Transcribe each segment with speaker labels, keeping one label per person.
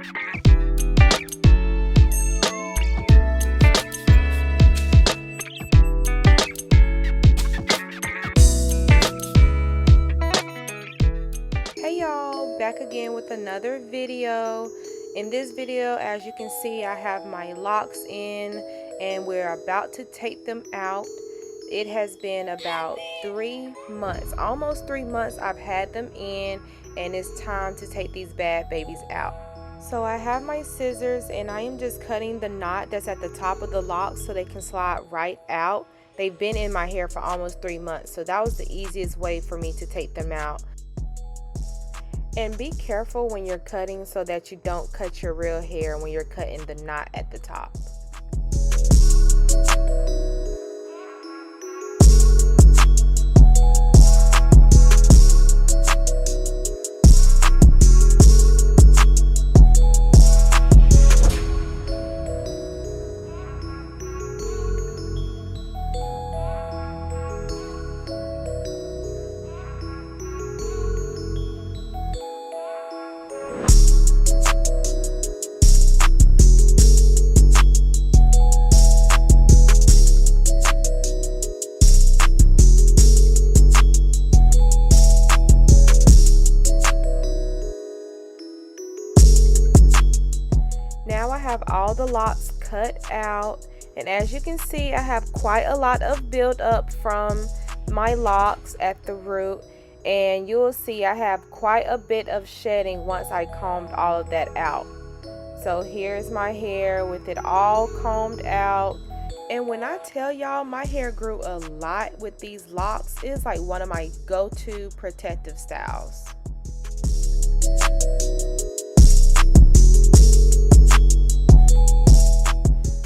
Speaker 1: Hey y'all, back again with another video. In this video, as you can see, I have my locks in and we're about to take them out. It has been about 3 months, almost 3 months I've had them in, and it's time to take these bad babies out. So I have my scissors and I am just cutting the knot that's at the top of the locks so they can slide right out. They've been in my hair for almost 3 months, so that was the easiest way for me to take them out. And be careful when you're cutting so that you don't cut your real hair when you're cutting the knot at the top. Now I have all the locks cut out, and as you can see, I have quite a lot of buildup from my locks at the root, and you'll see I have quite a bit of shedding once I combed all of that out. So here's my hair with it all combed out, and when I tell y'all my hair grew a lot with these locks, it's like one of my go-to protective styles.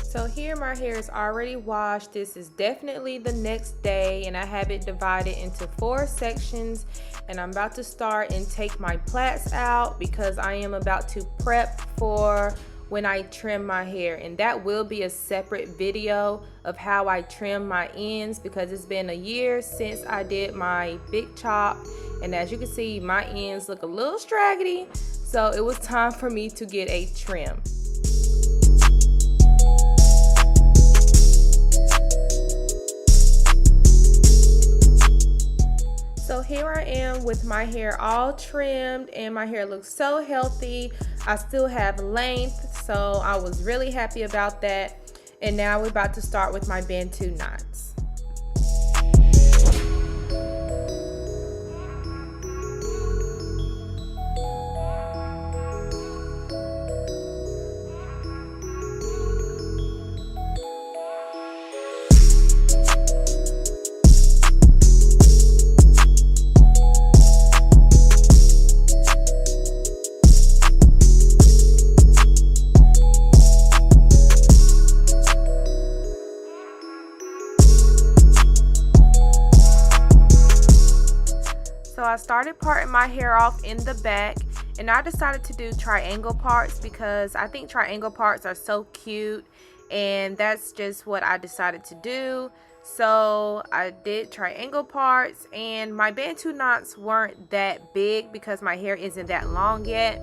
Speaker 1: So here my hair is already washed. This is definitely the next day, and I have it divided into 4 sections, and I'm about to start and take my plaits out because I am about to prep for when I trim my hair, and that will be a separate video of how I trim my ends because it's been a year since I did my big chop, and as you can see my ends look a little straggly, so it was time for me to get a trim. So here I am with my hair all trimmed, and my hair looks so healthy. I still have length, so I was really happy about that. And now we're about to start with my Bantu knots. So I started parting my hair off in the back, and I decided to do triangle parts because I think triangle parts are so cute, and that's just what I decided to do. So I did triangle parts, and my Bantu knots weren't that big because my hair isn't that long yet.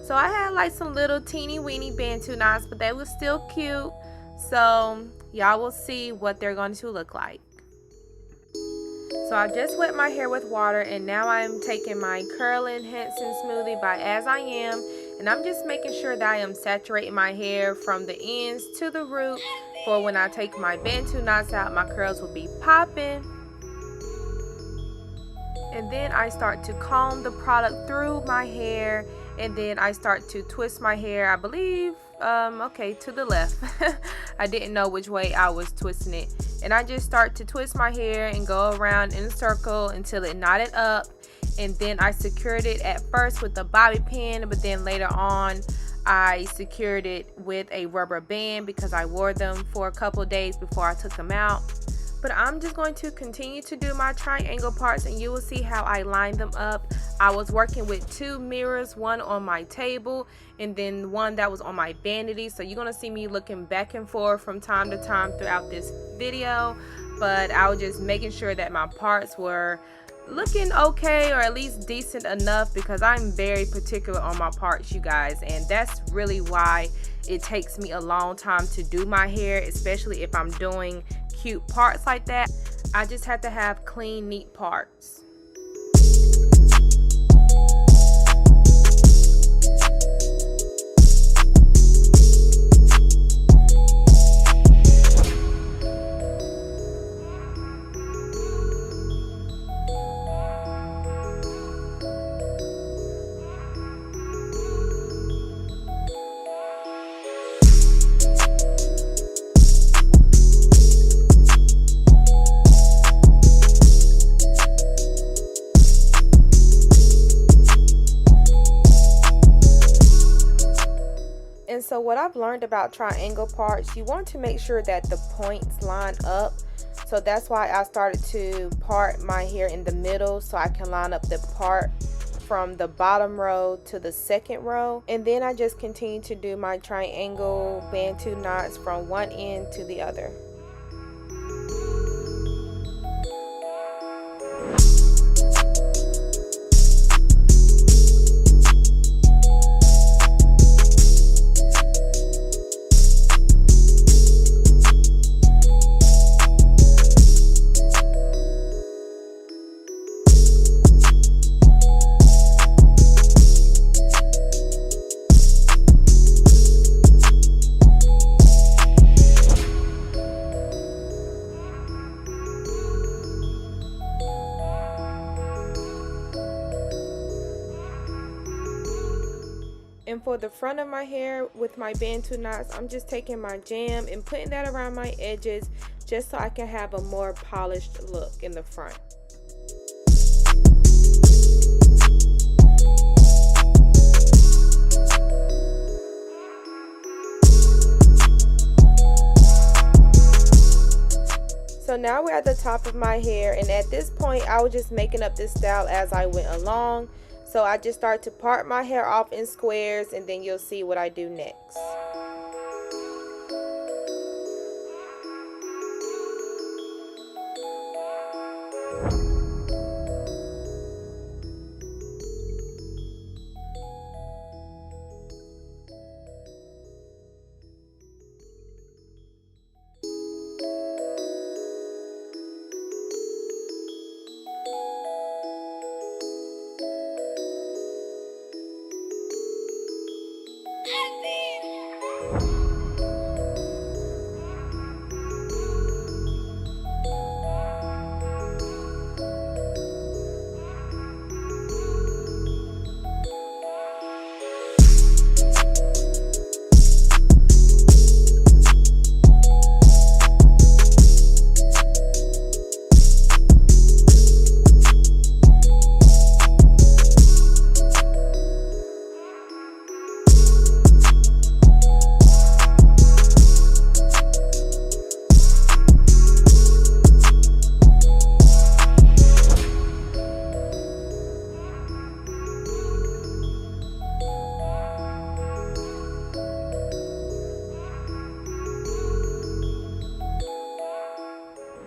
Speaker 1: So I had like some little teeny weeny Bantu knots, but they were still cute. So y'all will see what they're going to look like. So I just wet my hair with water, and now I'm taking my curl enhancing smoothie by As I Am, and I'm just making sure that I am saturating my hair from the ends to the root for when I take my Bantu knots out, my curls will be popping. And then I start to comb the product through my hair, and then I start to twist my hair, I believe, okay, to the left. I didn't know which way I was twisting it. And I just start to twist my hair and go around in a circle until it knotted up. And then I secured it at first with a bobby pin, but then later on I secured it with a rubber band because I wore them for a couple days before I took them out. But I'm just going to continue to do my triangle parts, and you will see how I line them up. I was working with 2 mirrors, one on my table and then one that was on my vanity. So you're going to see me looking back and forth from time to time throughout this video. But I was just making sure that my parts were looking okay, or at least decent enough, because I'm very particular on my parts, you guys, and that's really why it takes me a long time to do my hair, especially if I'm doing cute parts like that. I just have to have clean, neat parts. And so what I've learned about triangle parts, you want to make sure that the points line up. So that's why I started to part my hair in the middle, so I can line up the part from the bottom row to the second row. And then I just continue to do my triangle Bantu knots from one end to the other. And for the front of my hair with my Bantu knots, I'm just taking my jam and putting that around my edges just so I can have a more polished look in the front. So now we're at the top of my hair, and at this point I was just making up this style as I went along. So I just start to part my hair off in squares, and then you'll see what I do next.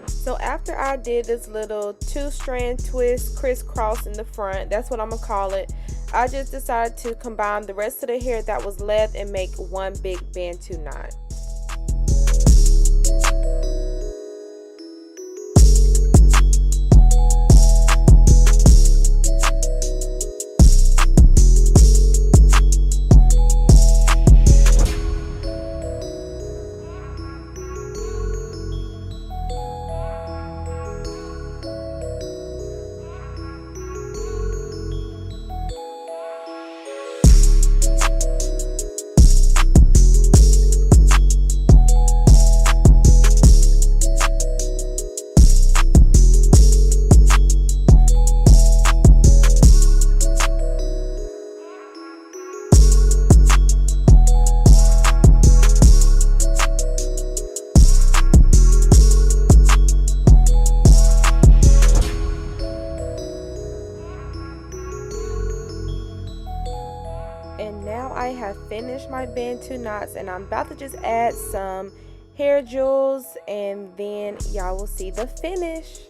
Speaker 1: So after I did this little 2-strand twist crisscross in the front, that's what I'm gonna call it, I just decided to combine the rest of the hair that was left and make one big Bantu knot. And now I have finished my Bantu knots, and I'm about to just add some hair jewels, and then y'all will see the finish.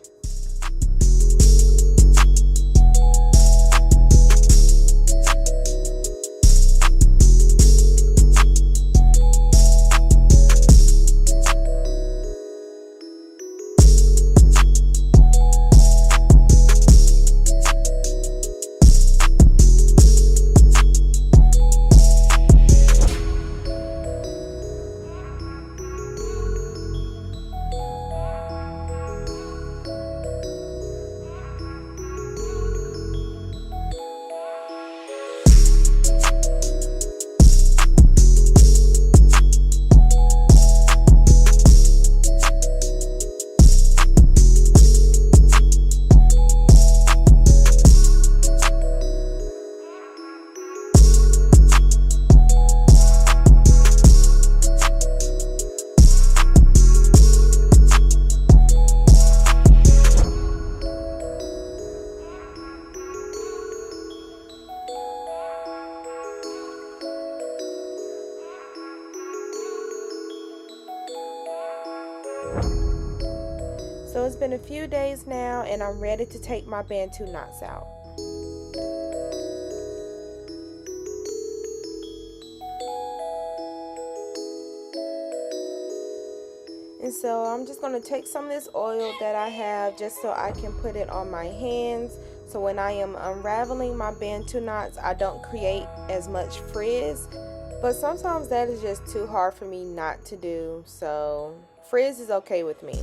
Speaker 1: So it's been a few days now and I'm ready to take my Bantu knots out. And so I'm just going to take some of this oil that I have just so I can put it on my hands. So when I am unraveling my Bantu knots, I don't create as much frizz. But sometimes that is just too hard for me not to do. So frizz is okay with me.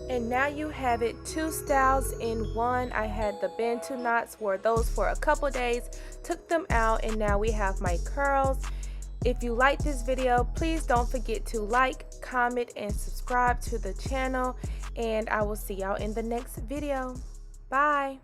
Speaker 1: And now you have it, 2 styles in one. I had the Bantu knots, wore those for a couple days, took them out, and now we have my curls. If you like this video, please don't forget to like, comment, and subscribe to the channel. And I will see y'all in the next video. Bye.